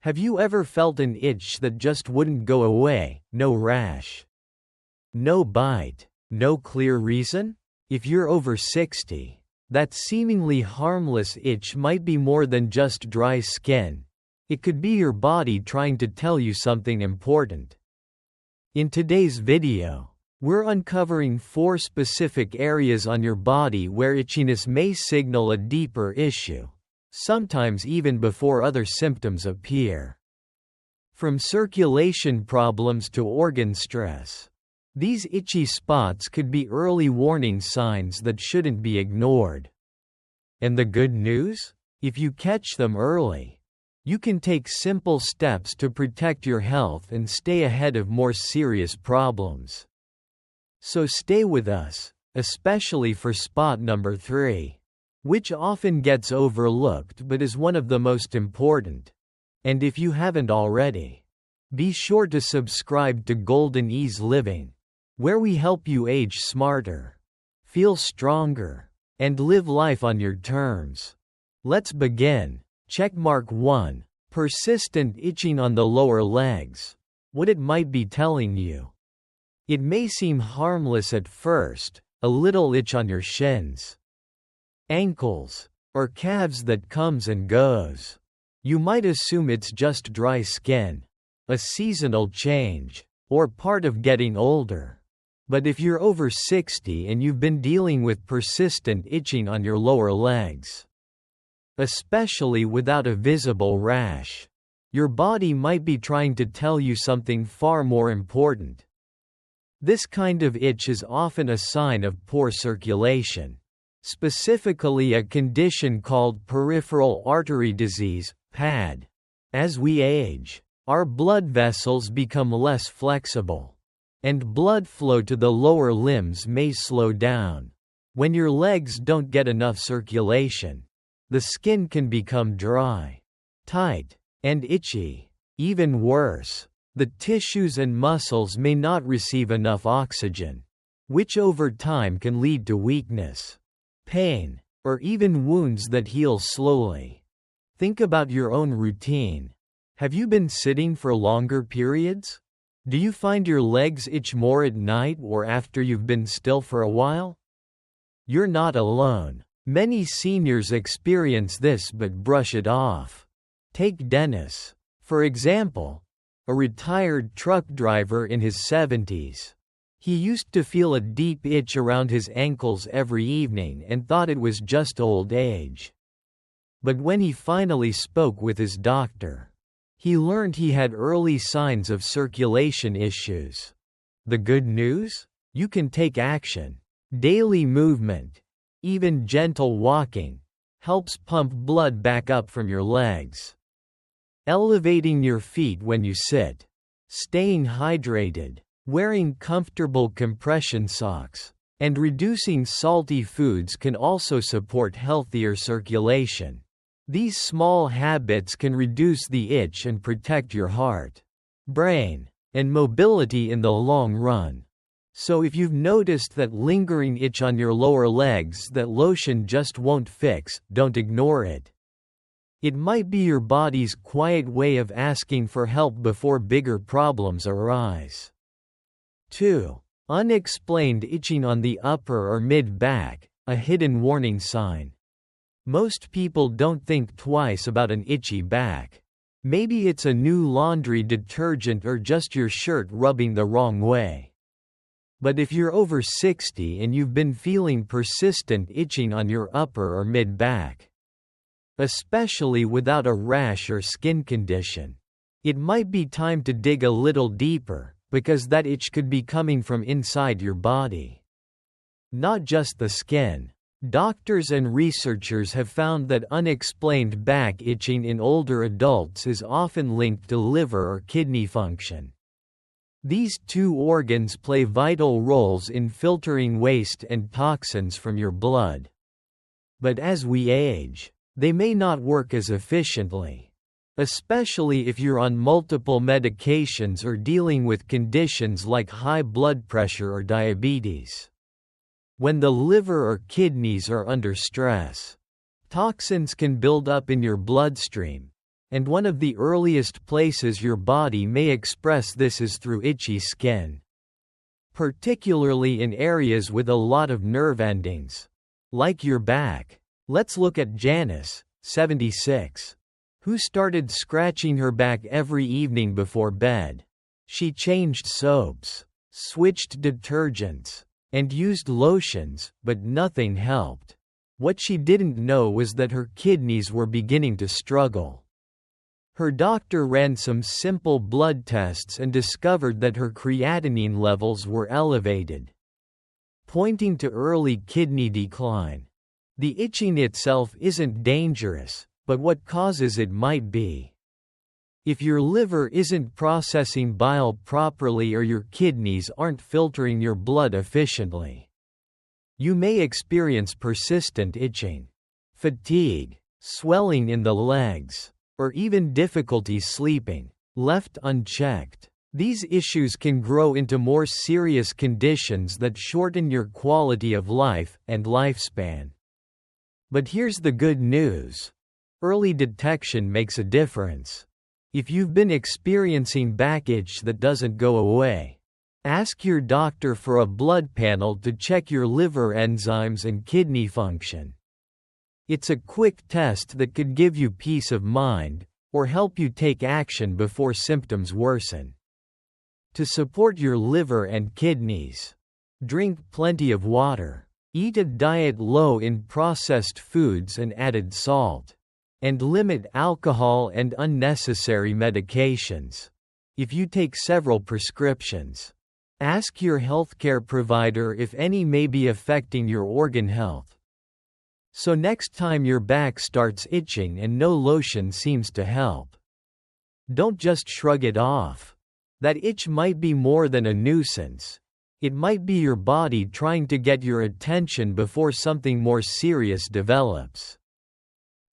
Have you ever felt an itch that just wouldn't go away? No rash, no bite, no clear reason? If you're over 60, that seemingly harmless itch might be more than just dry skin. It could be your body trying to tell you something important. In today's video, we're uncovering 4 specific areas on your body where itchiness may signal a deeper issue, sometimes even before other symptoms appear. From circulation problems to organ stress, these itchy spots could be early warning signs that shouldn't be ignored. And the good news? If you catch them early, you can take simple steps to protect your health and stay ahead of more serious problems. So stay with us, especially for spot number 3, which often gets overlooked but is one of the most important. And if you haven't already, be sure to subscribe to GoldenEase Living, where we help you age smarter, feel stronger, and live life on your terms. Let's begin. Checkmark 1. Persistent itching on the lower legs. What it might be telling you. It may seem harmless at first, a little itch on your shins, ankles, or calves that comes and goes. You might assume it's just dry skin, a seasonal change, or part of getting older. But if you're over 60 and you've been dealing with persistent itching on your lower legs, especially without a visible rash, your body might be trying to tell you something far more important. This kind of itch is often a sign of poor circulation, specifically a condition called peripheral artery disease, PAD. As we age, our blood vessels become less flexible, and blood flow to the lower limbs may slow down. When your legs don't get enough circulation, the skin can become dry, tight, and itchy. Even worse, the tissues and muscles may not receive enough oxygen, which over time can lead to weakness, pain, or even wounds that heal slowly. Think about your own routine. Have you been sitting for longer periods? Do you find your legs itch more at night or after you've been still for a while? You're not alone. Many seniors experience this but brush it off. Take Dennis, for example, a retired truck driver in his 70s. He used to feel a deep itch around his ankles every evening and thought it was just old age. But when he finally spoke with his doctor, he learned he had early signs of circulation issues. The good news? You can take action. Daily movement, even gentle walking, helps pump blood back up from your legs. Elevating your feet when you sit, staying hydrated, wearing comfortable compression socks, and reducing salty foods can also support healthier circulation. These small habits can reduce the itch and protect your heart, brain, and mobility in the long run. So if you've noticed that lingering itch on your lower legs that lotion just won't fix, don't ignore it. It might be your body's quiet way of asking for help before bigger problems arise. 2. Unexplained itching on the upper or mid-back, a hidden warning sign. Most people don't think twice about an itchy back. Maybe it's a new laundry detergent or just your shirt rubbing the wrong way. But if you're over 60 and you've been feeling persistent itching on your upper or mid-back, especially without a rash or skin condition, it might be time to dig a little deeper, because that itch could be coming from inside your body, not just the skin. Doctors and researchers have found that unexplained back itching in older adults is often linked to liver or kidney function. These 2 organs play vital roles in filtering waste and toxins from your blood. But as we age, they may not work as efficiently, especially if you're on multiple medications or dealing with conditions like high blood pressure or diabetes. When the liver or kidneys are under stress, toxins can build up in your bloodstream, And one of the earliest places your body may express this is through itchy skin, particularly in areas with a lot of nerve endings, like your back. Let's look at Janice, 76, who started scratching her back every evening before bed. She changed soaps, switched detergents, and used lotions, but nothing helped. What she didn't know was that her kidneys were beginning to struggle. Her doctor ran some simple blood tests and discovered that her creatinine levels were elevated, pointing to early kidney decline. The itching itself isn't dangerous, but what causes it might be. If your liver isn't processing bile properly or your kidneys aren't filtering your blood efficiently, you may experience persistent itching, fatigue, swelling in the legs, or even difficulty sleeping. Left unchecked, these issues can grow into more serious conditions that shorten your quality of life and lifespan. But here's the good news. Early detection makes a difference. If you've been experiencing back itch that doesn't go away, ask your doctor for a blood panel to check your liver enzymes and kidney function. It's a quick test that could give you peace of mind, or help you take action before symptoms worsen. To support your liver and kidneys, drink plenty of water, eat a diet low in processed foods and added salt, and limit alcohol and unnecessary medications. If you take several prescriptions, ask your healthcare provider if any may be affecting your organ health. So next time your back starts itching and no lotion seems to help, don't just shrug it off. That itch might be more than a nuisance. It might be your body trying to get your attention before something more serious develops.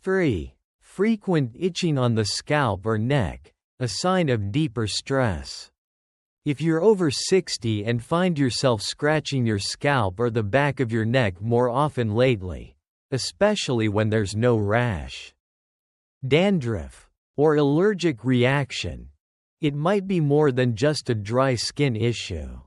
3. Frequent itching on the scalp or neck, a sign of deeper stress. If you're over 60 and find yourself scratching your scalp or the back of your neck more often lately, especially when there's no rash, dandruff, or allergic reaction, it might be more than just a dry skin issue.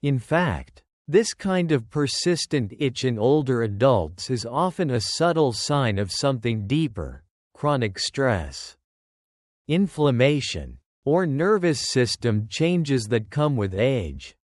In fact, this kind of persistent itch in older adults is often a subtle sign of something deeper: chronic stress, inflammation, or nervous system changes that come with age.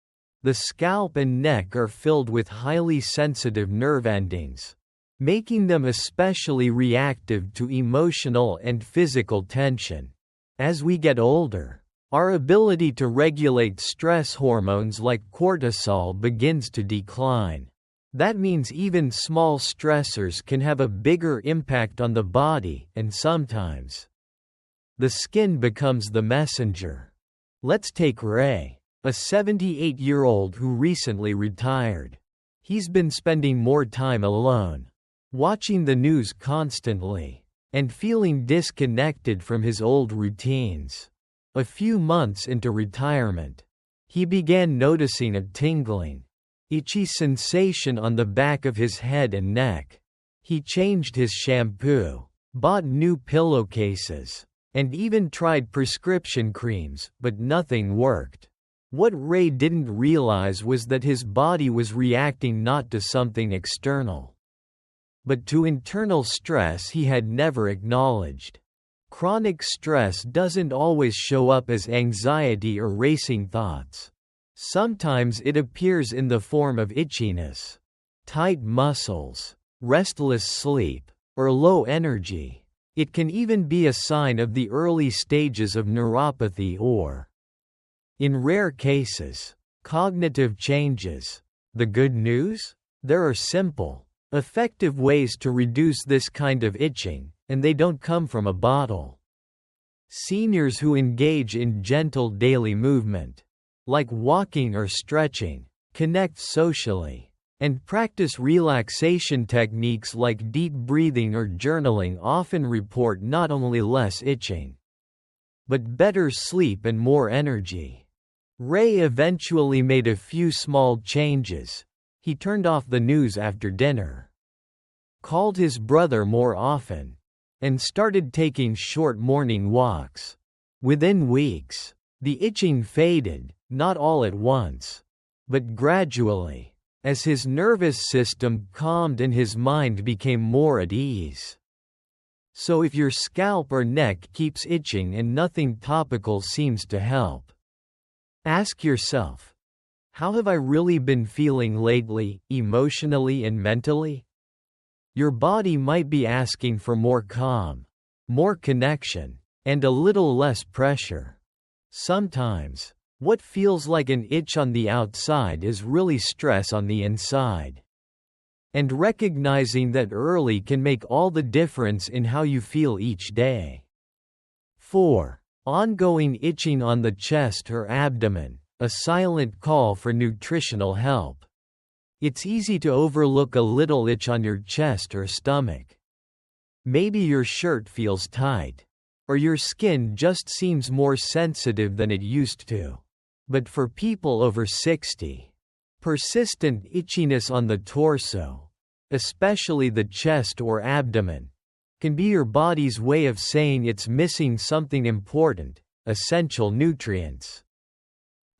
The scalp and neck are filled with highly sensitive nerve endings, making them especially reactive to emotional and physical tension. As we get older, our ability to regulate stress hormones like cortisol begins to decline. That means even small stressors can have a bigger impact on the body, and sometimes the skin becomes the messenger. Let's take Ray, a 78-year-old who recently retired. He's been spending more time alone, watching the news constantly, and feeling disconnected from his old routines. A few months into retirement, he began noticing a tingling, itchy sensation on the back of his head and neck. He changed his shampoo, bought new pillowcases, and even tried prescription creams, but nothing worked. What Ray didn't realize was that his body was reacting not to something external, but to internal stress he had never acknowledged. Chronic stress doesn't always show up as anxiety or racing thoughts. Sometimes it appears in the form of itchiness, tight muscles, restless sleep, or low energy. It can even be a sign of the early stages of neuropathy or, in rare cases, cognitive changes. The good news? There are simple, effective ways to reduce this kind of itching, and they don't come from a bottle. Seniors who engage in gentle daily movement, like walking or stretching, connect socially, and practice relaxation techniques like deep breathing or journaling often report not only less itching, but better sleep and more energy. Ray eventually made a few small changes. He turned off the news after dinner, called his brother more often, and started taking short morning walks. Within weeks, the itching faded, not all at once, but gradually, as his nervous system calmed and his mind became more at ease. So if your scalp or neck keeps itching and nothing topical seems to help, ask yourself, how have I really been feeling lately, emotionally and mentally? Your body might be asking for more calm, more connection, and a little less pressure. Sometimes, what feels like an itch on the outside is really stress on the inside. And recognizing that early can make all the difference in how you feel each day. 4. Ongoing itching on the chest or abdomen, a silent call for nutritional help. It's easy to overlook a little itch on your chest or stomach. Maybe your shirt feels tight, or your skin just seems more sensitive than it used to. But for people over 60, persistent itchiness on the torso, especially the chest or abdomen, can be your body's way of saying it's missing something important, essential nutrients.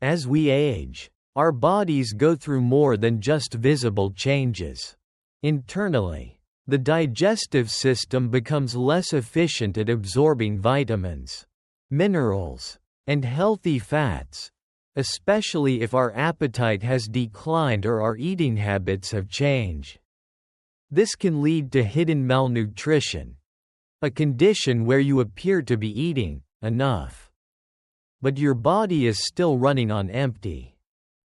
As we age, our bodies go through more than just visible changes. Internally, the digestive system becomes less efficient at absorbing vitamins, minerals, and healthy fats, especially if our appetite has declined or our eating habits have changed. This can lead to hidden malnutrition, a condition where you appear to be eating enough, but your body is still running on empty.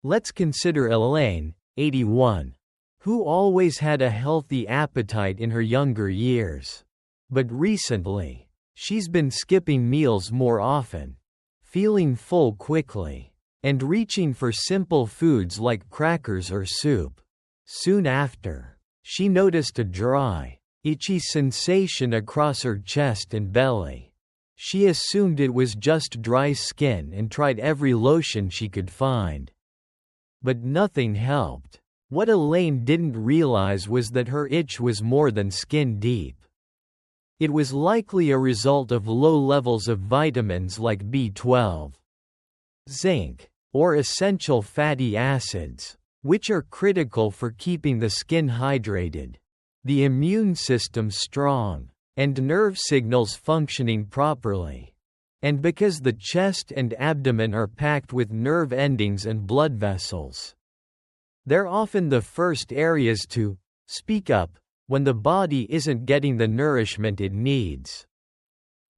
Let's consider Elaine, 81, who always had a healthy appetite in her younger years. But recently, she's been skipping meals more often, feeling full quickly, and reaching for simple foods like crackers or soup. Soon after, she noticed a dry, itchy sensation across her chest and belly. She assumed it was just dry skin and tried every lotion she could find. But nothing helped. What Elaine didn't realize was that her itch was more than skin deep. It was likely a result of low levels of vitamins like B12, zinc, or essential fatty acids, which are critical for keeping the skin hydrated, the immune system strong, and nerve signals functioning properly. And because the chest and abdomen are packed with nerve endings and blood vessels, they're often the first areas to speak up when the body isn't getting the nourishment it needs.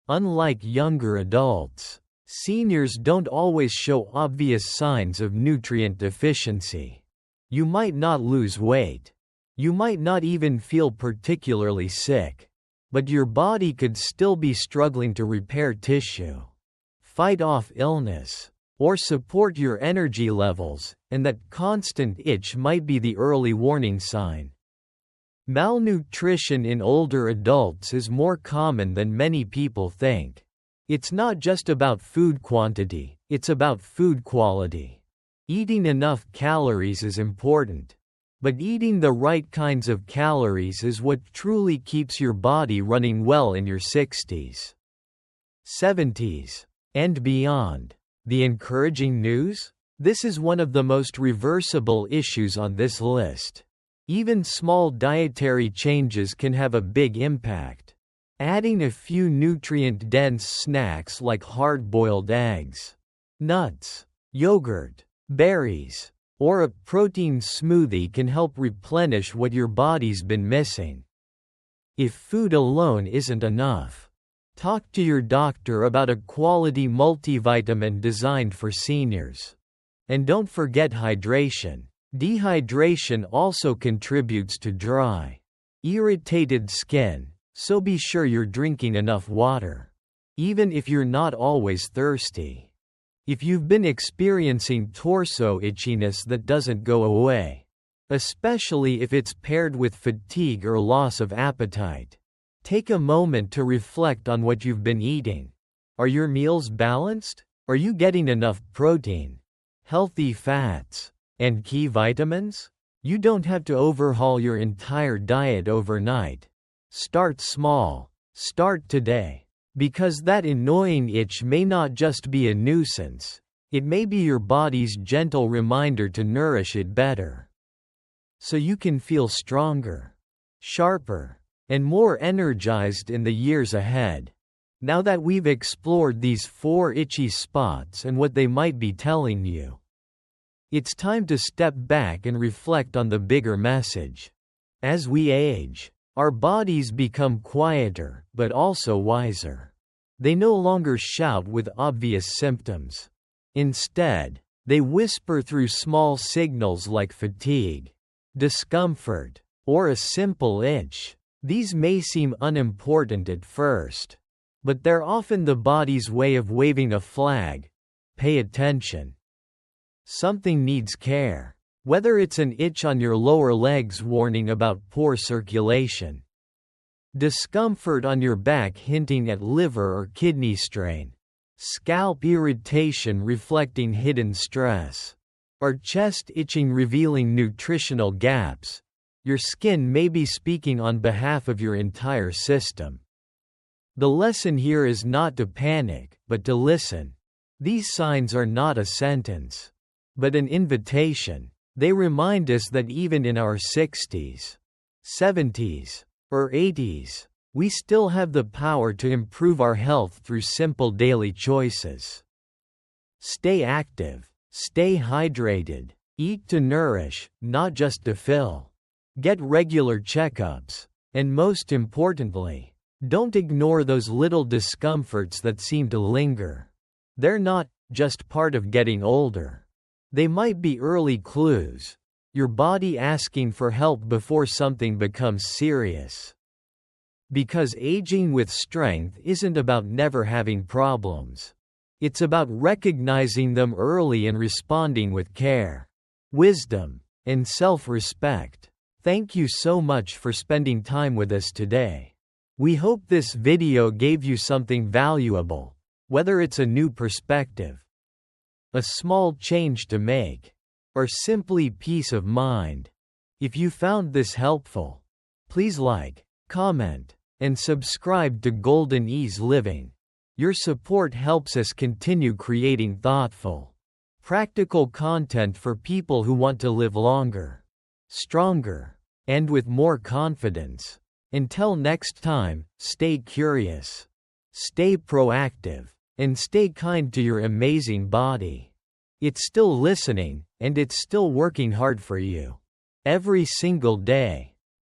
Unlike younger adults, seniors don't always show obvious signs of nutrient deficiency. You might not lose weight. You might not even feel particularly sick. But your body could still be struggling to repair tissue, fight off illness, or support your energy levels, and that constant itch might be the early warning sign. Malnutrition in older adults is more common than many people think. It's not just about food quantity, it's about food quality. Eating enough calories is important, but eating the right kinds of calories is what truly keeps your body running well in your 60s, 70s, and beyond. The encouraging news? This is one of the most reversible issues on this list. Even small dietary changes can have a big impact. Adding a few nutrient-dense snacks like hard-boiled eggs, nuts, yogurt, berries, or a protein smoothie can help replenish what your body's been missing. If food alone isn't enough, talk to your doctor about a quality multivitamin designed for seniors. And don't forget hydration. Dehydration also contributes to dry, irritated skin, so be sure you're drinking enough water, even if you're not always thirsty. If you've been experiencing torso itchiness that doesn't go away, especially if it's paired with fatigue or loss of appetite, take a moment to reflect on what you've been eating. Are your meals balanced? Are you getting enough protein, healthy fats, and key vitamins? You don't have to overhaul your entire diet overnight. Start small, Start today. Because that annoying itch may not just be a nuisance, it may be your body's gentle reminder to nourish it better. So you can feel stronger, sharper, and more energized in the years ahead. Now that we've explored these 4 itchy spots and what they might be telling you, it's time to step back and reflect on the bigger message. As we age, our bodies become quieter, but also wiser. They no longer shout with obvious symptoms. Instead, they whisper through small signals like fatigue, discomfort, or a simple itch. These may seem unimportant at first, but they're often the body's way of waving a flag. Pay attention. Something needs care. Whether it's an itch on your lower legs warning about poor circulation, discomfort on your back hinting at liver or kidney strain, scalp irritation reflecting hidden stress, or chest itching revealing nutritional gaps, your skin may be speaking on behalf of your entire system. The lesson here is not to panic, but to listen. These signs are not a sentence, but an invitation. They remind us that even in our 60s, 70s, or 80s, we still have the power to improve our health through simple daily choices. Stay active, stay hydrated, eat to nourish, not just to fill. Get regular checkups, and most importantly, don't ignore those little discomforts that seem to linger. They're not just part of getting older. They might be early clues, your body asking for help before something becomes serious. Because aging with strength isn't about never having problems. It's about recognizing them early and responding with care, wisdom, and self-respect. Thank you so much for spending time with us today. We hope this video gave you something valuable, whether it's a new perspective, a small change to make, or simply peace of mind. If you found this helpful, please like, comment, and subscribe to GoldenEase Living. Your support helps us continue creating thoughtful, practical content for people who want to live longer, stronger, and with more confidence. Until next time, stay curious, stay proactive, and stay kind to your amazing body. It's still listening, and it's still working hard for you. Every single day.